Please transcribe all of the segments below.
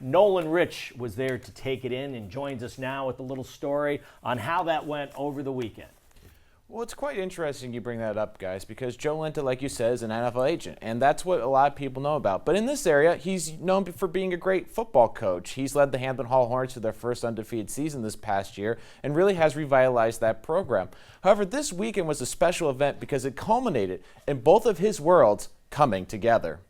Nolan Rich was there to take it in and joins us now with a little story on how that went over the weekend. Well, it's quite interesting you bring that up, guys, because Joe Linta, like you said, is an NFL agent, and that's what a lot of people know about. But in this area, he's known for being a great football coach. He's led the Hamden Hall Hornets to their first undefeated season this past year and really has revitalized that program. However, this weekend was a special event because it culminated in both of his worlds coming together.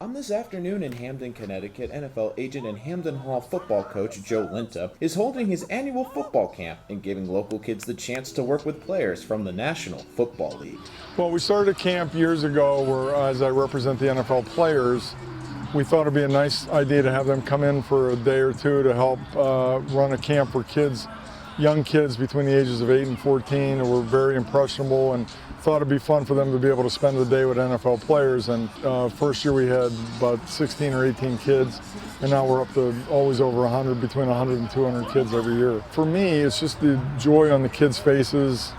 On this afternoon in Hamden, Connecticut, NFL agent and Hamden Hall football coach Joe Linta is holding his annual football camp and giving local kids the chance to work with players from the National Football League. Well, we started a camp years ago where, as I represent the NFL players, we thought it'd be a nice idea to have them come in for a day or two to help run a camp for kids, young kids between the ages of 8 and 14 who were very impressionable, and thought it'd be fun for them to be able to spend the day with NFL players. And first year we had about 16 or 18 kids, and now we're up to always over 100, between 100 and 200 kids every year. For me, it's just the joy on the kids' faces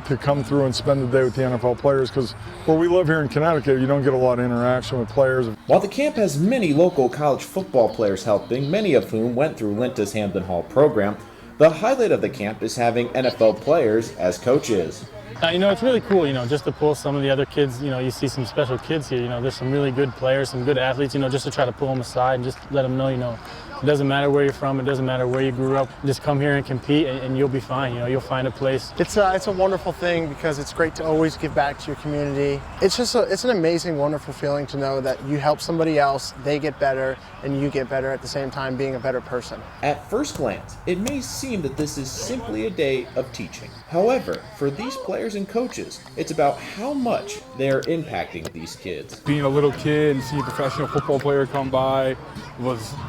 to come through and spend the day with the NFL players, because where we live here in Connecticut, you don't get a lot of interaction with players. While the camp has many local college football players helping, many of whom went through Linta's Hamden Hall program, the highlight of the camp is having NFL players as coaches. It's really cool, just to pull some of the other kids. You see some special kids here. There's some really good players, some good athletes, just to try to pull them aside and just let them know, it doesn't matter where you're from, it doesn't matter where you grew up. Just come here and compete and you'll be fine. You'll find a place. It's a wonderful thing because it's great to always give back to your community. It's an amazing, wonderful feeling to know that you help somebody else, they get better, and you get better at the same time being a better person. At first glance, it may seem that this is simply a day of teaching. However, for these players and coaches, it's about how much they are impacting these kids. Being a little kid and seeing a professional football player come by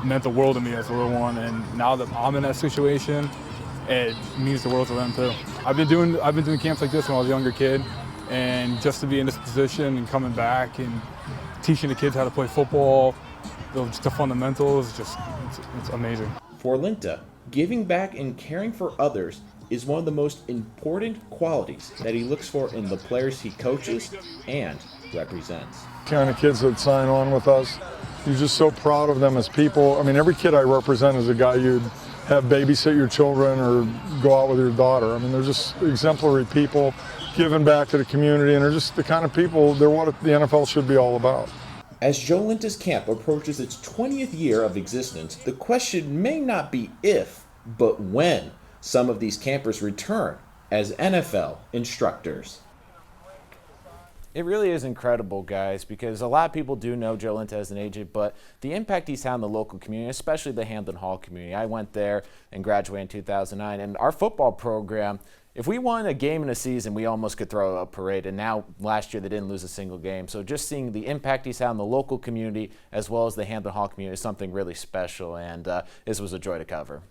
meant the world to me as a little one, and now that I'm in that situation, it means the world to them too. I've been doing camps like this when I was a younger kid, and just to be in this position and coming back and teaching the kids how to play football, just the fundamentals, it's amazing. For Linta, giving back and caring for others is one of the most important qualities that he looks for in the players he coaches and represents. Kind of kids that sign on with us, you're just so proud of them as people. I mean, every kid I represent is a guy you'd have babysit your children or go out with your daughter. I mean, they're just exemplary people, giving back to the community, and they're just the kind of people, they're what the NFL should be all about. As Joe Linta's camp approaches its 20th year of existence, the question may not be if, but when some of these campers return as NFL instructors. It really is incredible, guys, because a lot of people do know Joe Linta as an agent, but the impact he's had in the local community, especially the Hamden Hall community. I went there and graduated in 2009, and our football program, if we won a game in a season, we almost could throw a parade, and now last year they didn't lose a single game. So just seeing the impact he's had in the local community as well as the Hamden Hall community is something really special, and this was a joy to cover.